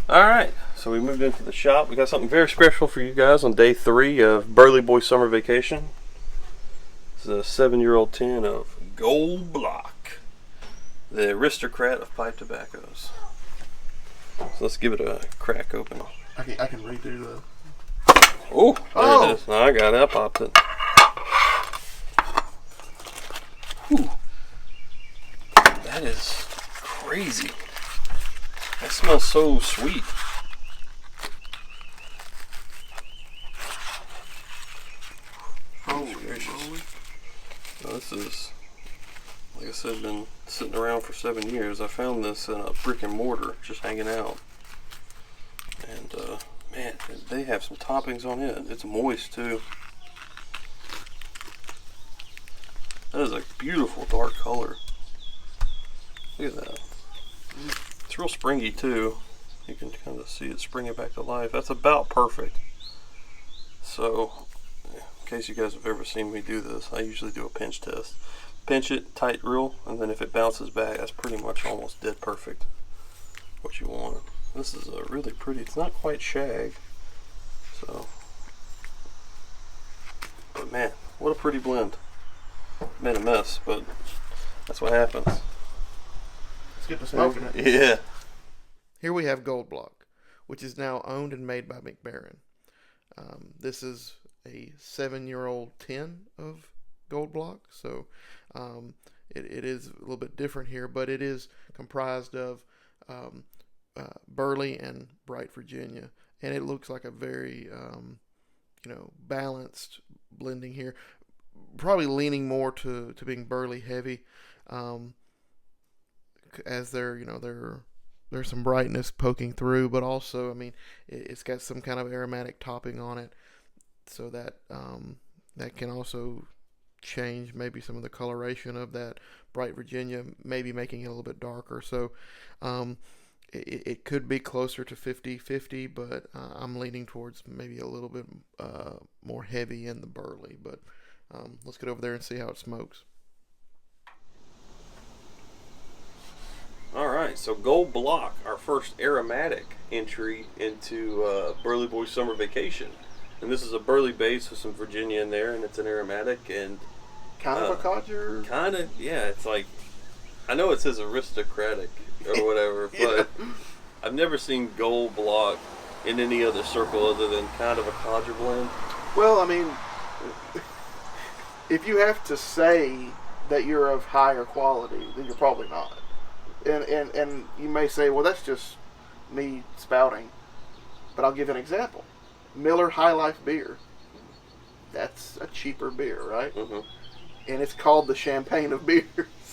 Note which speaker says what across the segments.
Speaker 1: Alright, so we moved into the shop. We got something very special for you guys on day 3 of Burley Boy Summer Vacation. This is a 7-year-old tin of Gold Block, the Aristocrat of pipe tobaccos. So let's give it a crack open.
Speaker 2: I can redo the...
Speaker 1: Oh, there it is. No, I got it. I popped it. Whew. That is crazy. That smells so sweet.
Speaker 2: Holy
Speaker 1: gracious.
Speaker 2: moly.
Speaker 1: Now this is, like I said, been sitting around for 7 years. I found this in a brick and mortar, just hanging out. And, man, they have some toppings on it. It's moist, too. That is a beautiful dark color. Look at that. It's real springy too. You can kind of see it springing back to life. That's about perfect. So, in case you guys have ever seen me do this, I usually do a pinch test. Pinch it, tight reel, and then if it bounces back, that's pretty much almost dead perfect. What you want. This is a really pretty, it's not quite shag. So, but man, what a pretty blend. Made a mess, but that's what happens.
Speaker 2: Let's get to smoking it.
Speaker 1: Yeah.
Speaker 2: Here we have Gold Block, which is now owned and made by McBaron. This is a 7-year-old tin of Gold Block, so it is a little bit different here, but it is comprised of Burley and Bright Virginia, and it looks like a very balanced blending here. Probably leaning more to being Burley heavy, as there's some brightness poking through, but also, I mean, it's got some kind of aromatic topping on it, so that that can also change maybe some of the coloration of that Bright Virginia, maybe making it a little bit darker. So it could be closer to 50-50, but I'm leaning towards maybe a little bit more heavy in the Burley. But let's get over there and see how it smokes.
Speaker 1: Alright, so Gold Block, our first aromatic entry into Burley Boy Summer Vacation. And this is a Burley base with some Virginia in there, and it's an aromatic, and
Speaker 2: Kind of a Codgers?
Speaker 1: kind of, yeah, it's like, I know it says aristocratic or whatever, but I've never seen Gold Block in any other circle other than kind of a Codger blend.
Speaker 2: Well, I mean, if you have to say that you're of higher quality, then you're probably not. And you may say, well, that's just me spouting. But I'll give an example. Miller High Life beer. That's a cheaper beer, right?
Speaker 1: Mm-hmm.
Speaker 2: And it's called the champagne of beers.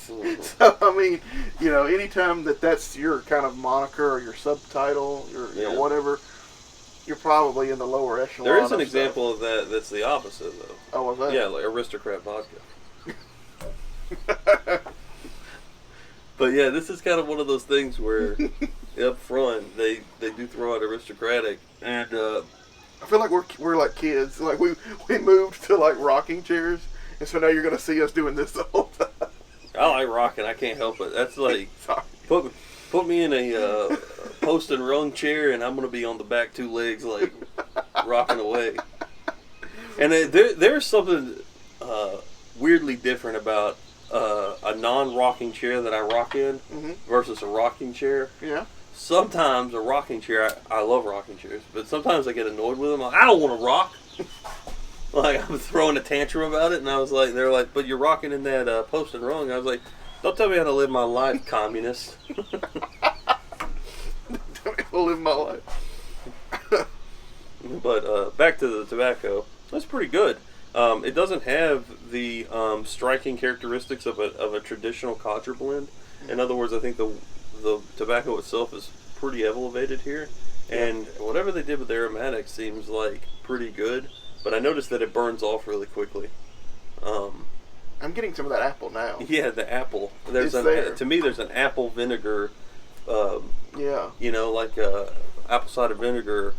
Speaker 1: Mm-hmm.
Speaker 2: So, I mean, anytime that's your kind of moniker or your subtitle, or whatever, you're probably in the lower echelon.
Speaker 1: There is an example of that that's the opposite, though.
Speaker 2: Oh, was that?
Speaker 1: Yeah, like Aristocrat vodka. But yeah, this is kind of one of those things where up front they do throw out aristocratic, and
Speaker 2: I feel like we're like kids. Like we moved to like rocking chairs, and so now you're gonna see us doing this the whole time.
Speaker 1: I like rocking. I can't help it. That's like
Speaker 2: Sorry.
Speaker 1: put me in a post and rung chair, and I'm gonna be on the back 2 legs, like rocking away. And there's something weirdly different about a non-rocking chair that I rock in versus a rocking chair.
Speaker 2: Yeah.
Speaker 1: Sometimes a rocking chair, I love rocking chairs, but sometimes I get annoyed with them. Like, I don't want to rock. Like, I'm throwing a tantrum about it, and they're like, but you're rocking in that post and rung. I was like, don't tell me how to live my life, communist.
Speaker 2: Don't tell me how to live my life.
Speaker 1: But back to the tobacco. That's pretty good. It doesn't have the striking characteristics of a traditional Codger blend. In other words, I think the tobacco itself is pretty elevated here, and whatever they did with the aromatics seems like pretty good. But I noticed that it burns off really quickly.
Speaker 2: I'm getting some of that apple now.
Speaker 1: Yeah, the apple. To me, there's an apple vinegar. Like apple cider vinegar.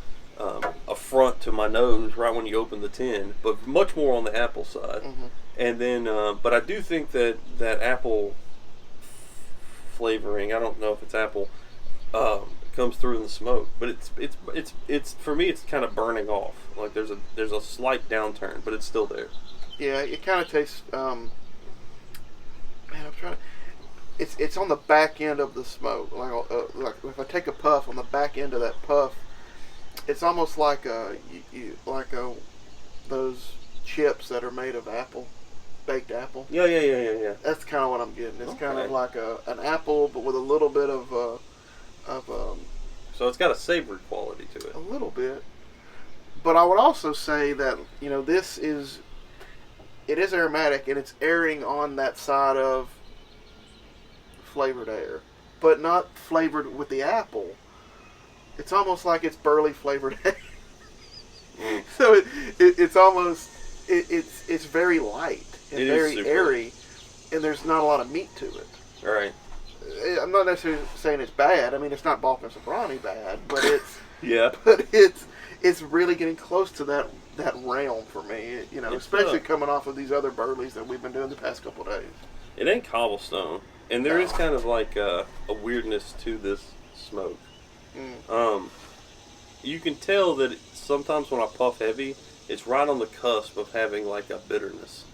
Speaker 1: Affront to my nose right when you open the tin, but much more on the apple side. And then, but I do think that apple flavoring, I don't know if it's apple, comes through in the smoke. But it's for me, it's kind of burning off. Like there's a slight downturn, but it's still there.
Speaker 2: Yeah, it kind of tastes. Man, I'm trying to. It's on the back end of the smoke. Like if I take a puff on the back end of that puff, it's almost like those chips that are made of apple, baked apple.
Speaker 1: Yeah.
Speaker 2: That's kind of what I'm getting. It's kind
Speaker 1: Okay.
Speaker 2: of like an apple, but with a little bit of
Speaker 1: So it's got a savory quality to it.
Speaker 2: a little bit. But I would also say that it is aromatic and it's airing on that side of flavored air, but not flavored with the apple. It's almost like it's burley flavored air. So it's almost it's very light and very airy, and there's not a lot of meat to it.
Speaker 1: All right.
Speaker 2: I'm not necessarily saying it's bad. I mean, it's not Balkan Sobrani bad, but it's
Speaker 1: Yeah.
Speaker 2: but it's really getting close to that realm for me. Especially coming off of these other burleys that we've been doing the past couple of days.
Speaker 1: It ain't cobblestone, and there is kind of like a weirdness to this smoke. You can tell that sometimes when I puff heavy, it's right on the cusp of having like a bitterness.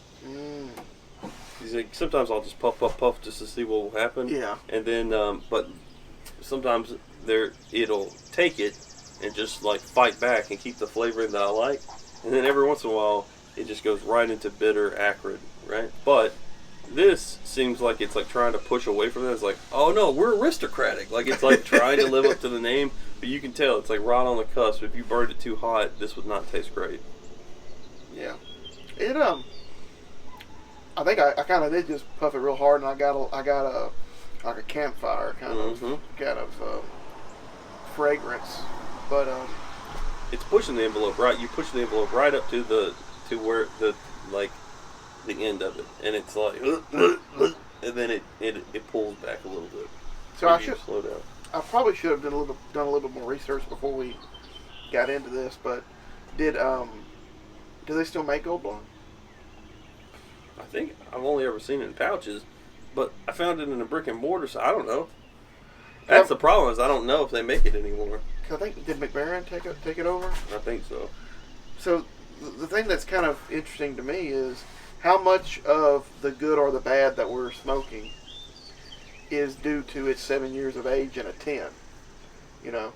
Speaker 1: Like, sometimes I'll just puff just to see what will happen.
Speaker 2: Yeah.
Speaker 1: And then, but sometimes it'll take it and just like fight back and keep the flavoring that I like. And then every once in a while, it just goes right into bitter, acrid, right? But this seems like it's like trying to push away from that. It's like, oh no, we're aristocratic. Like it's like trying to live up to the name, but you can tell it's like right on the cusp. If you burned it too hot, this would not taste great.
Speaker 2: Yeah. It I think I kind of did just puff it real hard, and I got a like a campfire kind of fragrance, but
Speaker 1: it's pushing the envelope right. You push the envelope right up to where the end of it, and it's like, and then it pulls back a little bit.
Speaker 2: So I should
Speaker 1: slow down.
Speaker 2: I probably should have done a little bit more research before we got into this, but do they still make Gold Blonde?
Speaker 1: I think I've only ever seen it in pouches, but I found it in a brick and mortar, so I don't know. That's the problem, is I don't know if they make it anymore.
Speaker 2: I think, did McBaron take it over?
Speaker 1: I think so.
Speaker 2: So the thing that's kind of interesting to me is how much of the good or the bad that we're smoking is due to its 7 years of age in a tin.
Speaker 1: Yeah.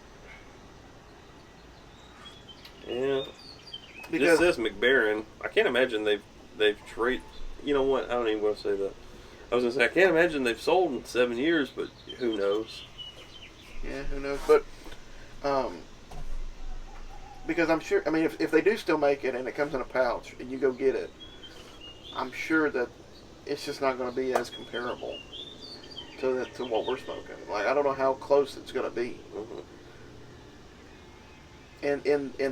Speaker 2: Because
Speaker 1: This says McBaron. I can't imagine they've traded. You know what? I don't even want to say that. I was going to say, I can't imagine they've sold in 7 years, but who knows?
Speaker 2: Yeah, who knows? But, because I'm sure, I mean, if they do still make it and it comes in a pouch and you go get it, I'm sure that it's just not going to be as comparable to what we're smoking. Like, I don't know how close it's going to be.
Speaker 1: Mm-hmm.
Speaker 2: And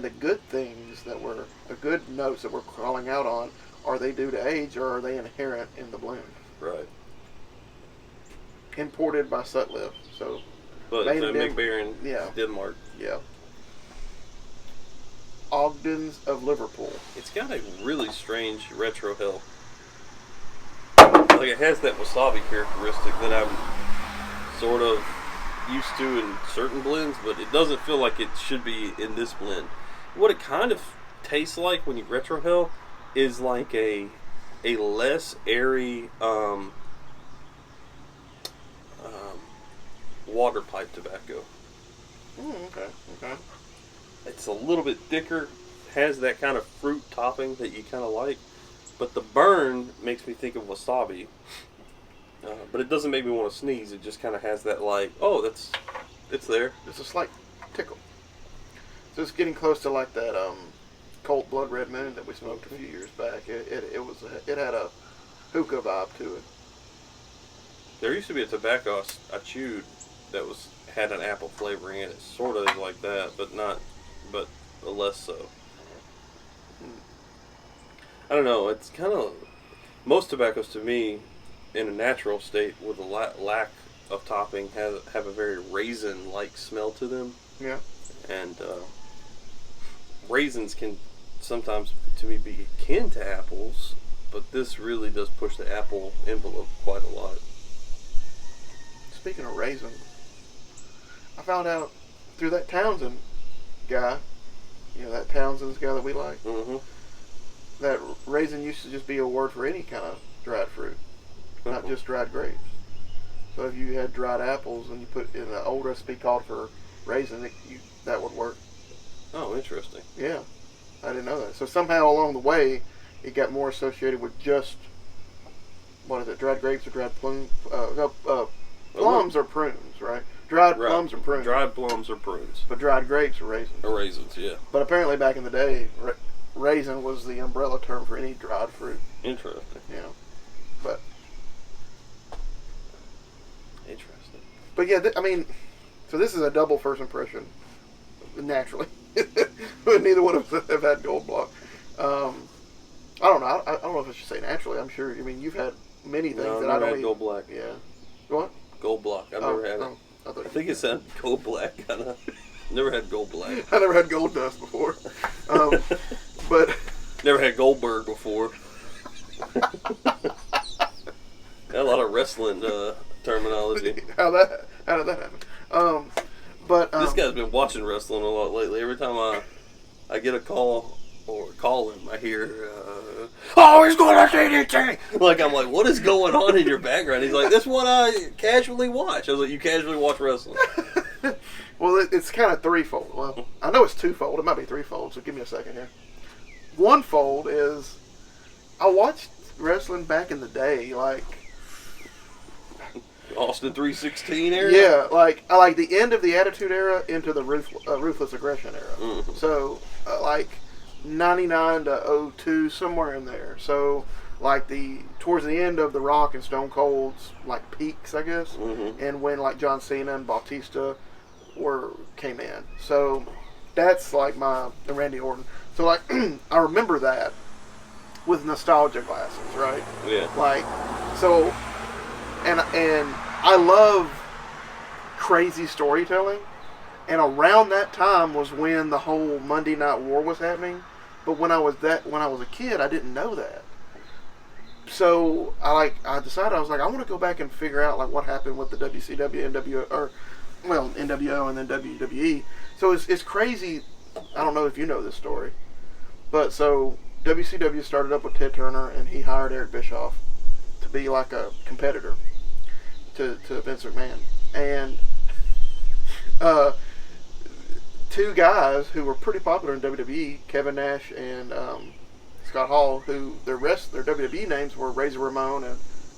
Speaker 2: the good things the good notes that we're calling out on, are they due to age or are they inherent in the blend?
Speaker 1: Right.
Speaker 2: Imported by Sutliff, so.
Speaker 1: But
Speaker 2: made
Speaker 1: it's
Speaker 2: in
Speaker 1: McBaron,
Speaker 2: yeah.
Speaker 1: Denmark.
Speaker 2: Yeah. Ogdens of Liverpool.
Speaker 1: It's got a really strange retro hell. Like it has that wasabi characteristic that I'm sort of used to in certain blends, but it doesn't feel like it should be in this blend. What it kind of tastes like when you retro hell is like a less airy water pipe tobacco.
Speaker 2: Okay.
Speaker 1: It's a little bit thicker, has that kind of fruit topping that you kind of like, but the burn makes me think of wasabi. But it doesn't make me want to sneeze. It just kind of has that like, oh, it's there.
Speaker 2: It's a slight tickle. So it's getting close to like that Cold Blood Red Moon that we smoked a few years back. It had a hookah vibe to it.
Speaker 1: There used to be a tobacco I chewed that had an apple flavoring in it. Sort of like that, but less so. I don't know. It's kind of, most tobaccos to me, in a natural state with a lack of topping, have a very raisin-like smell to them.
Speaker 2: Yeah.
Speaker 1: And raisins can sometimes, to me, be akin to apples, but this really does push the apple envelope quite a lot.
Speaker 2: Speaking of raisins, I found out through that Townsend guy, that Townsend's guy that we like,
Speaker 1: Mm-hmm.
Speaker 2: that raisin used to just be a word for any kind of dried fruit, not just dried grapes. So if you had dried apples and you put in the old recipe called for raisin, that would work.
Speaker 1: Oh, interesting.
Speaker 2: Yeah, I didn't know that. So somehow along the way, it got more associated with just, what is it, dried grapes or dried plums? Plums or prunes, right? Dried plums or prunes.
Speaker 1: Dried plums or prunes.
Speaker 2: But dried grapes or raisins.
Speaker 1: Or raisins, yeah.
Speaker 2: But apparently back in the day, raisin was the umbrella term for any dried fruit.
Speaker 1: Interesting.
Speaker 2: Yeah. But
Speaker 1: interesting.
Speaker 2: But yeah, so this is a double first impression, naturally. Neither one of us have had Gold Block. I don't know. I don't know if I should say naturally. I'm sure. You've had many things that I don't
Speaker 1: had
Speaker 2: eat.
Speaker 1: Gold Black.
Speaker 2: Yeah. What?
Speaker 1: Gold Block. I've never had it. I think it sounded Gold Black, kind of. Never had Gold Black.
Speaker 2: I never had Gold Dust before. But
Speaker 1: never had Goldberg before. Got a lot of wrestling terminology.
Speaker 2: How did that happen?
Speaker 1: This guy's been watching wrestling a lot lately. Every time I get a call or call him, I hear, "Oh, he's going to DDT!" I'm like, what is going on in your background? He's like, "That's what I casually watch." I was like, "You casually watch wrestling?"
Speaker 2: Well, it's kind of threefold. Well, I know it's twofold. It might be threefold, so give me a second here. One fold is I watched wrestling back in the day,
Speaker 1: Austin 316 era?
Speaker 2: Yeah, I like the end of the Attitude Era into the Ruthless Aggression Era.
Speaker 1: Mm-hmm.
Speaker 2: So, 99 to 02, somewhere in there. So, towards the end of the Rock and Stone Cold's, peaks, I guess.
Speaker 1: Mm-hmm.
Speaker 2: And when, John Cena and Bautista came in. So, that's, and Randy Orton. So, I remember that with nostalgia glasses, right?
Speaker 1: Yeah.
Speaker 2: So... And I love crazy storytelling, and around that time was when the whole Monday Night War was happening. But when I was a kid, I didn't know that. So I decided I want to go back and figure out what happened with the WCW, NWO, and then WWE. So it's crazy. I don't know if you know this story, but so WCW started up with Ted Turner, and he hired Eric Bischoff to be a competitor to Vince McMahon. And two guys who were pretty popular in WWE, Kevin Nash and Scott Hall, who their WWE names were Razor Ramon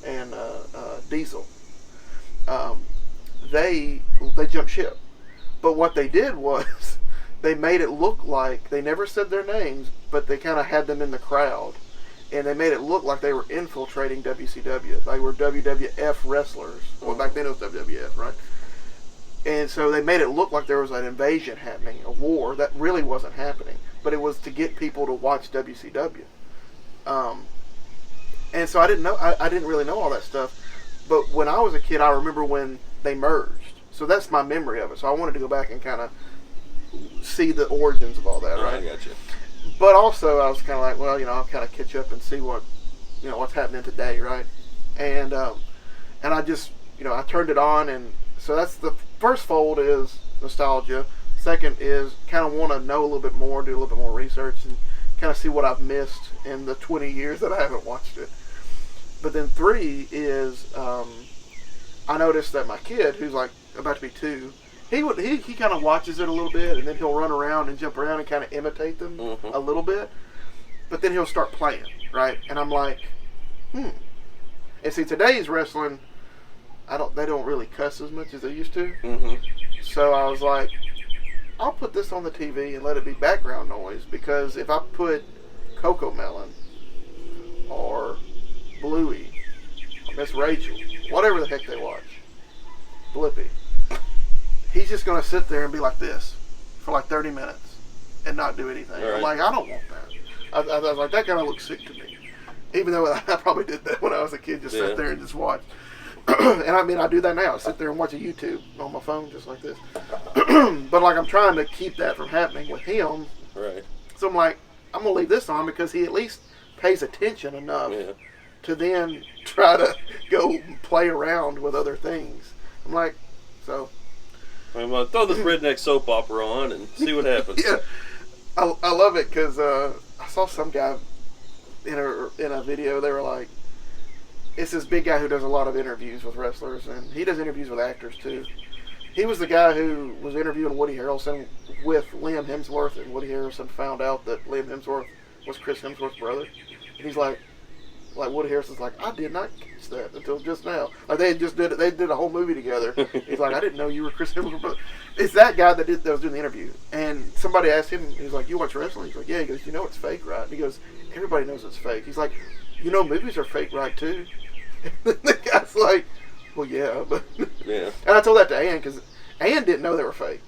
Speaker 2: and Diesel. They jumped ship. But what they did was they made it look like they never said their names, but they kind of had them in the crowd. And they made it look like they were infiltrating WCW. They were WWF wrestlers. Well, back then it was WWF, right? And so they made it look like there was an invasion happening, a war that really wasn't happening. But it was to get people to watch WCW. And so I didn't really know all that stuff. But when I was a kid, I remember when they merged. So that's my memory of it. So I wanted to go back and kind of see the origins of all that, right?
Speaker 1: I got you.
Speaker 2: But also, I was kind of I'll kind of catch up and see what's happening today, right? And I just, I turned it on, and so that's the first fold is nostalgia. Second is kind of want to know a little bit more, do a little bit more research, and kind of see what I've missed in the 20 years that I haven't watched it. But then three is I noticed that my kid, who's about to be 2, he kind of watches it a little bit, and then he'll run around and jump around and kind of imitate them a little bit. But then he'll start playing, right? And I'm like, And see, today's wrestling, they don't really cuss as much as they used to.
Speaker 1: Mm-hmm.
Speaker 2: So I was like, I'll put this on the TV and let it be background noise, because if I put Coco Melon or Bluey or Miss Rachel, whatever the heck they watch, Blippi, he's just going to sit there and be like this for 30 minutes and not do anything.
Speaker 1: Right.
Speaker 2: I'm like, I don't want that. I was like, that kind of looks sick to me. Even though I probably did that when I was a kid, just sit there and just watch. And I do that now. I sit there and watch a YouTube on my phone just like this. But I'm trying to keep that from happening with him.
Speaker 1: Right.
Speaker 2: So I'm like, I'm going to leave this on because he at least pays attention enough to then try to go play around with other things. I'm like, so...
Speaker 1: I'm gonna throw this redneck soap opera on and see what happens.
Speaker 2: Yeah, I love it because I saw some guy in a video. They were like, it's this big guy who does a lot of interviews with wrestlers, and he does interviews with actors too. He was the guy who was interviewing Woody Harrelson with Liam Hemsworth, and Woody Harrelson found out that Liam Hemsworth was Chris Hemsworth's brother. And he's like Woody Harrelson's like, I did not catch that until just now. Like they did a whole movie together. He's like, I didn't know you were Chris Hemsworth's brother. It's that guy that was doing the interview. And somebody asked him, he's like, you watch wrestling? He's like, yeah. He goes, you know it's fake, right? And he goes, everybody knows it's fake. He's like, you know movies are fake, right, too? And the guy's like, well, yeah, but
Speaker 1: yeah.
Speaker 2: And I told that to Ann because Ann didn't know they were fake.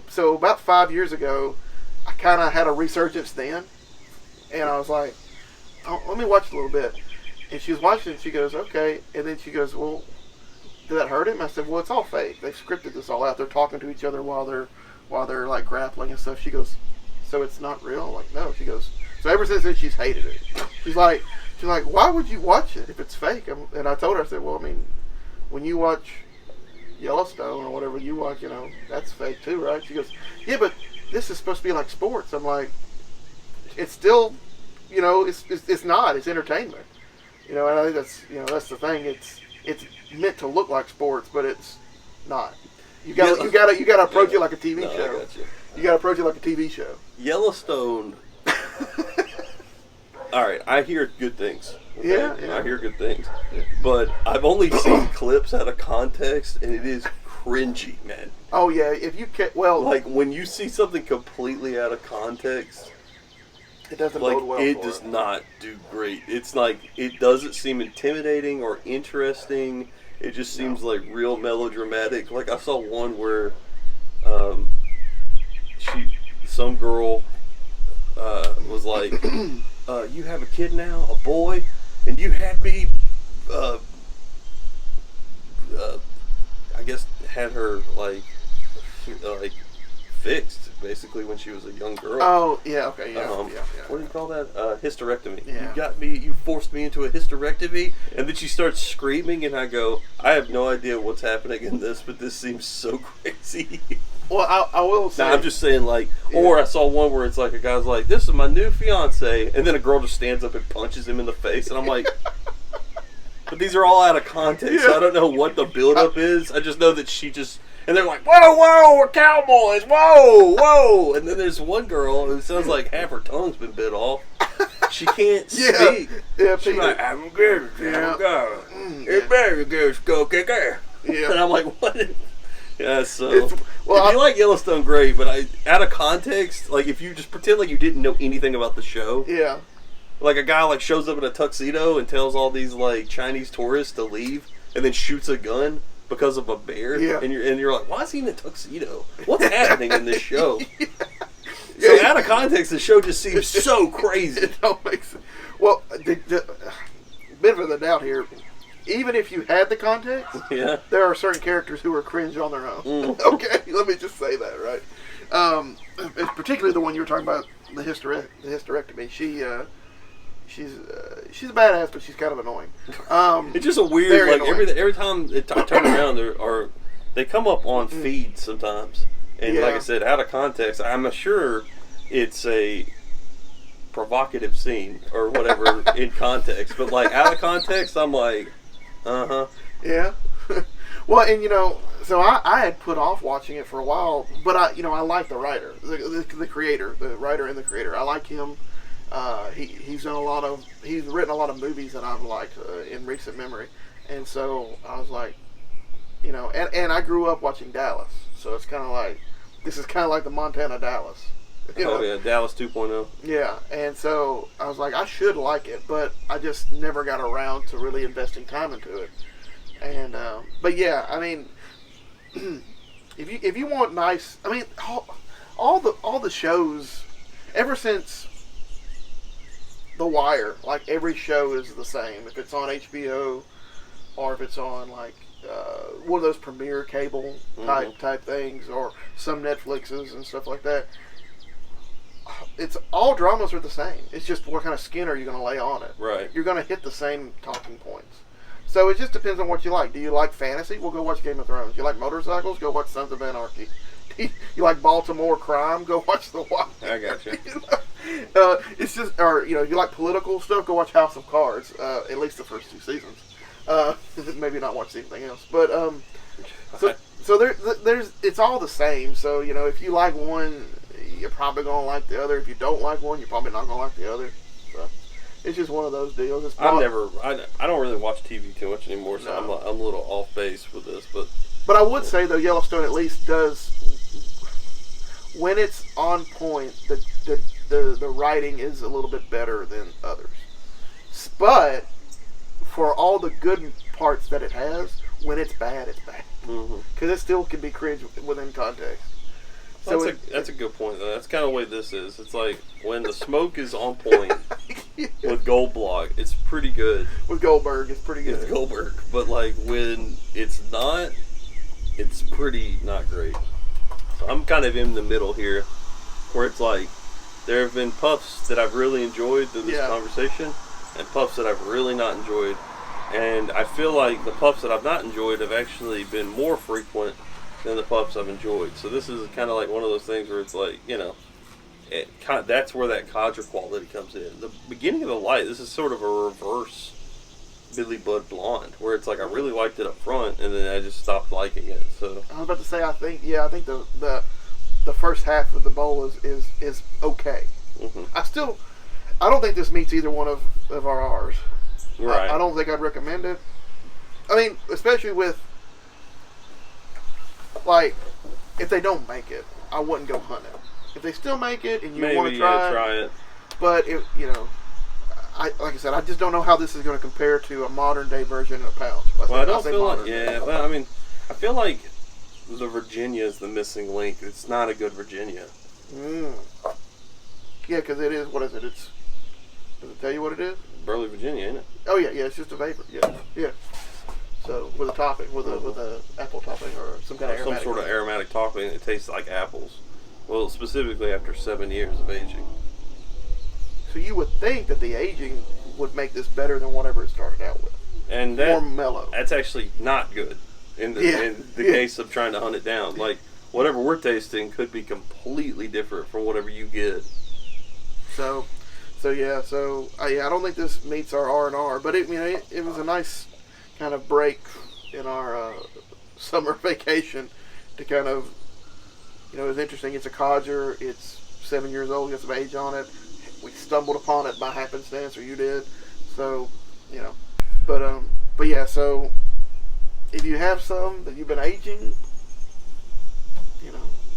Speaker 2: So about 5 years ago, I kind of had a resurgence then, and I was like, oh, let me watch a little bit. And she was watching it, and she goes, okay. And then she goes, well, did that hurt him? I said, well, it's all fake. They've scripted this all out. They're talking to each other while they're like grappling and stuff. She goes, so it's not real? I'm like, no. She goes, so ever since then she's hated it. She's like, why would you watch it if it's fake? And I told her, I said, well, I mean, when you watch Yellowstone or whatever you watch, you know, that's fake too, right? She goes, yeah, but this is supposed to be like sports. I'm like, it's still, you know, it's not. It's entertainment. You know, and I think that's the thing. It's meant to look like sports, but it's not. You gotta approach it like a TV show.
Speaker 1: I got you.
Speaker 2: You gotta approach it like a TV show.
Speaker 1: Yellowstone. All right, I hear good things. Okay?
Speaker 2: Yeah.
Speaker 1: I hear good things, but I've only seen clips out of context, and it is cringy, man.
Speaker 2: Oh yeah, if you can,
Speaker 1: like when you see something completely out of context,
Speaker 2: it doesn't
Speaker 1: like
Speaker 2: bode well
Speaker 1: it
Speaker 2: for
Speaker 1: does not do great. It's like it doesn't seem intimidating or interesting. It just seems like real melodramatic. Like I saw one where, some girl, was like, you have a kid now, a boy, and you had me, I guess had her like fixed basically when she was a young girl.
Speaker 2: Oh yeah, okay, yeah.
Speaker 1: What do you call that? Hysterectomy.
Speaker 2: Yeah.
Speaker 1: You forced me into a hysterectomy, and then she starts screaming, and I go, I have no idea what's happening in this, but this seems so crazy.
Speaker 2: Well, I will say.
Speaker 1: I'm just saying, like,
Speaker 2: Yeah.
Speaker 1: or I saw one where it's like a guy's like, "This is my new fiance," and then a girl just stands up and punches him in the face, and I'm like, but these are all out of context.
Speaker 2: Yeah.
Speaker 1: So I don't know what the buildup is. I just know that she just, and they're like, "Whoa, we're cowboys, whoa," and then there's one girl who sounds like half her tongue's been bit off. She can't speak.
Speaker 2: Yeah,
Speaker 1: She's like, "I'm good,
Speaker 2: Yeah.
Speaker 1: It's very good, go kicker."
Speaker 2: Yeah.
Speaker 1: And I'm like, what? Yeah, so
Speaker 2: Well,
Speaker 1: if you like Yellowstone, great, but out of context, like if you just pretend like you didn't know anything about the show,
Speaker 2: Yeah.
Speaker 1: like a guy like shows up in a tuxedo and tells all these like Chinese tourists to leave, and then shoots a gun because of a bear,
Speaker 2: Yeah.
Speaker 1: and you're like, why is he in a tuxedo? What's happening in this show?
Speaker 2: Yeah.
Speaker 1: So out of context, the show just seems so crazy.
Speaker 2: It don't make sense. Well, the bit of the doubt here. Even if you had the context,
Speaker 1: Yeah.
Speaker 2: there are certain characters who are cringe on their own. Okay, let me just say that, right? Particularly the one you were talking about, the hysterectomy. She's a badass, but she's kind of annoying.
Speaker 1: It's just a weird,
Speaker 2: Very
Speaker 1: like
Speaker 2: annoying.
Speaker 1: every time I turn around, they come up on feeds sometimes, and like
Speaker 2: Yeah.
Speaker 1: I said, out of context, I'm sure it's a provocative scene or whatever in context, but like out of context, I'm like,
Speaker 2: Yeah. Well, and so I had put off watching it for a while, but I like the writer, the creator, the writer and the creator. I like him. He's written a lot of movies that I've liked in recent memory, and so I was like, and I grew up watching Dallas, so it's kind of like, this is kind of like the Montana Dallas.
Speaker 1: oh yeah, Dallas 2.0.
Speaker 2: Yeah, and so I was like, I should like it, but I just never got around to really investing time into it. And but yeah, I mean, if you want nice, I mean, all the shows ever since The Wire, like every show is the same. If it's on HBO or if it's on like one of those premiere cable type things, or some Netflixes and stuff like that. It's all dramas are the same. It's just what kind of skin are you going to lay on it.
Speaker 1: Right.
Speaker 2: You're going to hit the same talking points. So it just depends on what you like. Do you like fantasy? Well, go watch Game of Thrones. You like motorcycles? Go watch Sons of Anarchy. You like Baltimore crime? Go watch The Wire.
Speaker 1: I got you.
Speaker 2: It's just, or you like political stuff? Go watch House of Cards. At least the first 2 seasons. Maybe not watch anything else. But so there's it's all the same. So if you like one, you're probably gonna like the other. If you don't like one, you're probably not gonna like the other. So it's just one of those deals.
Speaker 1: I don't really watch TV too much anymore, so no. I'm a little off base with this,
Speaker 2: but I would say though Yellowstone at least does, when it's on point, the writing is a little bit better than others. But for all the good parts that it has, when it's bad, it's bad. Because it still can be cringe within context.
Speaker 1: So that's a good point, though. That's kind of the way this is. It's like when the smoke is on point with Goldblock, it's pretty good.
Speaker 2: With Goldberg, it's pretty good.
Speaker 1: With Goldberg. But like when it's not, it's pretty not great. So I'm kind of in the middle here, where it's like there have been puffs that I've really enjoyed through this conversation, and puffs that I've really not enjoyed. And I feel like the puffs that I've not enjoyed have actually been more frequent than the puffs I've enjoyed. So this is kind of like one of those things where it's like, that's where that codger quality comes in. The beginning of the light, this is sort of a reverse Billy Bud Blonde, where it's like I really liked it up front, and then I just stopped liking it. So
Speaker 2: I was about to say, I think the first half of the bowl is okay. I don't think this meets either one of our R's.
Speaker 1: Right.
Speaker 2: I don't think I'd recommend it. I mean, especially with, like, if they don't make it, I wouldn't go hunt it. If they still make it and you want to try it. But, like I said, I just don't know how this is going to compare to a modern day version in a pouch.
Speaker 1: I feel like the Virginia is the missing link. It's not a good Virginia.
Speaker 2: Yeah, because it is, what is it? Does it tell you what it is?
Speaker 1: Burley, Virginia, isn't it?
Speaker 2: Oh yeah, it's just a vapor. Yeah. So with a topping, with a apple topping or some kind of aromatic.
Speaker 1: Some sort of aromatic topping that tastes like apples. Well, specifically after 7 years of aging.
Speaker 2: So you would think that the aging would make this better than whatever it started out with.
Speaker 1: And
Speaker 2: more mellow.
Speaker 1: That's actually not good in the case of trying to hunt it down. Like whatever we're tasting could be completely different from whatever you get.
Speaker 2: So I don't think this meets our R&R, but it was a nice kind of break in our summer vacation to kind of, it was interesting. It's a codger. It's 7 years old. Got some age on it. We stumbled upon it by happenstance, or you did. So, but yeah. So if you have some that you've been aging,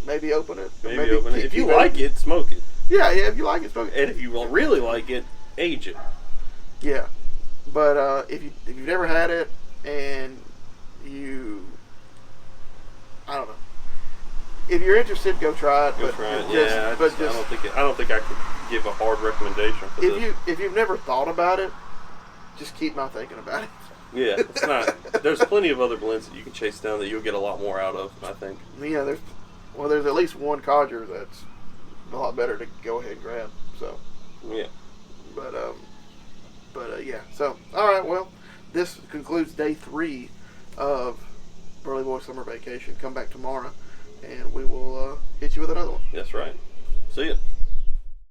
Speaker 2: maybe open it.
Speaker 1: Maybe open it. If you like it, smoke it.
Speaker 2: Yeah. If you like it, smoke it.
Speaker 1: And if you really like it, age it.
Speaker 2: Yeah, but if you've never had it and I don't know. If you're interested, go try it.
Speaker 1: I don't think I could give a hard recommendation for this.
Speaker 2: If you've never thought about it, just keep not thinking about it.
Speaker 1: Yeah, it's not. There's plenty of other blends that you can chase down that you'll get a lot more out of, I think.
Speaker 2: Yeah, there's at least one codger that's a lot better to go ahead and grab. So
Speaker 1: yeah,
Speaker 2: but yeah. So all right, well, this concludes day 3 of Burley Boy Summer Vacation. Come back tomorrow, and we will hit you with another one.
Speaker 1: That's right. See ya.